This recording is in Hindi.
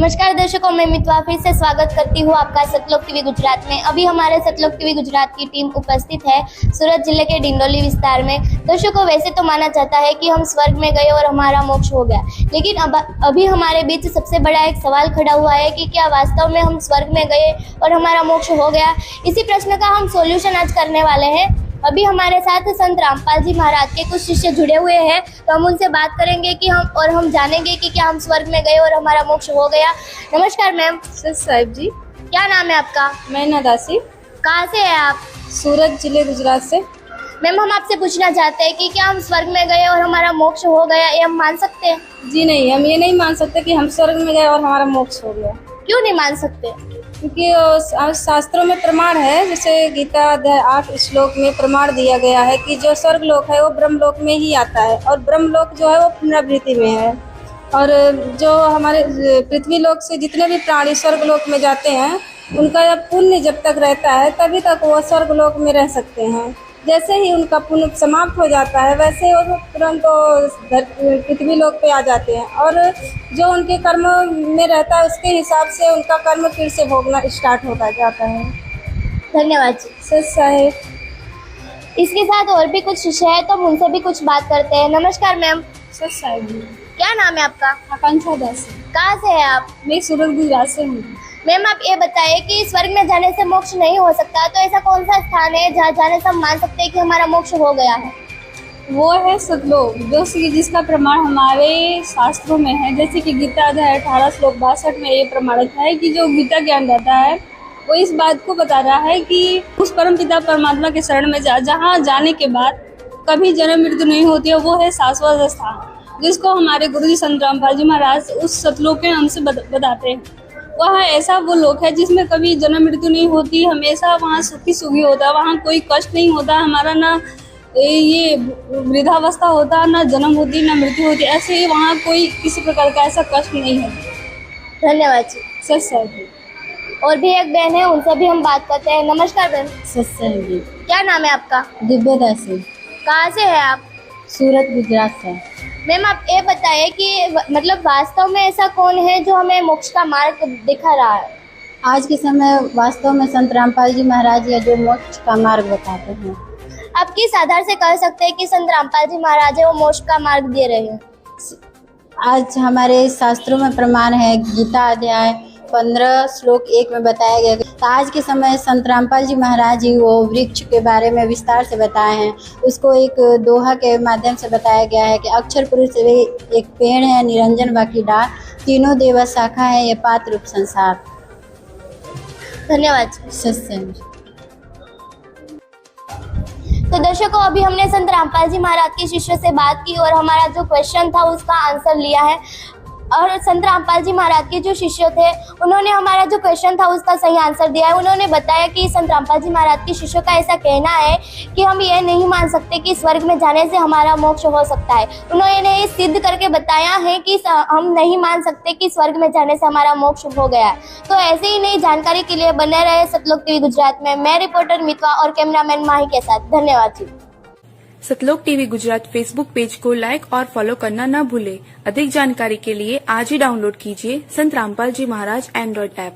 नमस्कार दर्शकों, मैं मितवा फिर से स्वागत करती हूँ आपका सतलोक टीवी गुजरात में। अभी हमारे सतलोक टीवी गुजरात की टीम उपस्थित है सूरत जिले के डिंडोली विस्तार में। दर्शकों, वैसे तो माना जाता है कि हम स्वर्ग में गए और हमारा मोक्ष हो गया, लेकिन अभी हमारे बीच सबसे बड़ा एक सवाल खड़ा हुआ है कि क्या वास्तव में हम स्वर्ग में गए और हमारा मोक्ष हो गया। इसी प्रश्न का हम सोल्यूशन आज करने वाले हैं। अभी हमारे साथ संत रामपाल जी महाराज के कुछ शिष्य जुड़े हुए हैं, तो हम उनसे बात करेंगे कि हम जानेंगे कि क्या हम स्वर्ग में गए और हमारा मोक्ष हो गया। नमस्कार मैम। साहिब जी। क्या नाम है आपका? मैं दासी। कहाँ से है आप? सूरत जिले गुजरात से। मैम, हम आपसे पूछना चाहते हैं कि क्या हम स्वर्ग में गए और हमारा मोक्ष हो गया, ये हम मान सकते हैं? जी नहीं, हम ये नहीं मान सकते कि हम स्वर्ग में गए और हमारा मोक्ष हो गया। क्यों नहीं मान सकते? क्योंकि शास्त्रों में प्रमाण है, जैसे गीता अध्याय 8 श्लोक में प्रमाण दिया गया है कि जो स्वर्ग लोक है वो ब्रह्मलोक में ही आता है, और ब्रह्मलोक जो है वो पुनरावृत्ति में है। और जो हमारे पृथ्वी लोक से जितने भी प्राणी स्वर्ग लोक में जाते हैं, उनका पुण्य जब तक रहता है तभी तक वो स्वर्ग लोक में रह सकते हैं। जैसे ही उनका पुण्य समाप्त हो जाता है, वैसे वो तुरंत पृथ्वी लोक पे आ जाते हैं, और जो उनके कर्म में रहता है उसके हिसाब से उनका कर्म फिर से भोगना स्टार्ट होता जाता है। धन्यवाद जी। सच है। इसके साथ और भी कुछ शिष्य है, तो हम उनसे भी कुछ बात करते हैं। नमस्कार मैम। सच साहिब जी। क्या नाम है आपका? आकांक्षा दास। कहाँ से है आप? मैं सूरत गुजरात से हूँ। मैम, आप ये बताइए कि स्वर्ग में जाने से मोक्ष नहीं हो सकता, तो ऐसा कौन सा स्थान है जहाँ जाने से हम मान सकते हैं कि हमारा मोक्ष हो गया है? वो है सतलोक, जिसका प्रमाण हमारे शास्त्रों में है। जैसे कि गीता अध्याय 18 श्लोक 62 में ये प्रमाणित है कि जो गीता ज्ञान रहता है वो इस बात को बता रहा है कि उस परम पिता परमात्मा के शरण में जहाँ जाने के बाद कभी जन्म मृत्यु नहीं होती है, वो है शाश्वत स्थान, जिसको हमारे गुरु जी संत रामपाल जी महाराज उस सतलोक के नाम से बताते हैं। वह ऐसा वो लोक है जिसमें कभी जन्म मृत्यु नहीं होती, हमेशा वहाँ सुखी सुखी होता है, वहाँ कोई कष्ट नहीं होता हमारा, ना ये वृद्धावस्था होता, ना जन्म होती ना मृत्यु होती। ऐसे ही वहाँ कोई किसी प्रकार का ऐसा कष्ट नहीं है। धन्यवाद जी। सच है। और भी एक बहन है, उनसे भी हम बात करते हैं। नमस्कार बहन। सच है जी। क्या नाम है आपका? दिव्या दासी। कहाँ से है आप? सूरत गुजरात से। मैम, आप ये बताइए कि मतलब वास्तव में ऐसा कौन है जो हमें मोक्ष का मार्ग दिखा रहा है? आज के समय वास्तव में संत रामपाल जी महाराज या जो मोक्ष का मार्ग बताते हैं। आप किस आधार से कह सकते हैं कि संत रामपाल जी महाराज है वो मोक्ष का मार्ग दे रहे हैं? आज हमारे शास्त्रों में प्रमाण है, गीता अध्याय 15 श्लोक 1 में बताया गया। तो आज के समय संत रामपाल जी महाराज ही वो वृक्ष के बारे में विस्तार से बताए हैं। उसको एक दोहा के माध्यम से बताया गया है कि अक्षर पुरुष एक पेड़ है, निरंजन बाकी डाल, तीनों देवा शाखा है, ये पात्र रूप संसार। धन्यवाद। तो दर्शकों, अभी हमने संत रामपाल जी महाराज के शिष्य से बात की और हमारा जो क्वेश्चन था उसका आंसर लिया है। और संत रामपाल जी महाराज के जो शिष्य थे उन्होंने हमारा जो क्वेश्चन था उसका सही आंसर दिया है। उन्होंने बताया कि संत रामपाल जी महाराज के शिष्यों का ऐसा कहना है कि हम ये नहीं मान सकते कि स्वर्ग में जाने से हमारा मोक्ष हो सकता है। उन्होंने ये सिद्ध करके बताया है कि हम नहीं मान सकते कि स्वर्ग में जाने से हमारा मोक्ष हो गया है। तो ऐसे ही नई जानकारी के लिए बने रहे सतलोक टीवी गुजरात में। मैं रिपोर्टर मितवा और कैमरामैन माही के साथ। धन्यवाद जी। सतलोक टीवी गुजरात फेसबुक पेज को लाइक और फॉलो करना न भूलें। अधिक जानकारी के लिए आज ही डाउनलोड कीजिए संत रामपाल जी महाराज एंड्रॉइड ऐप।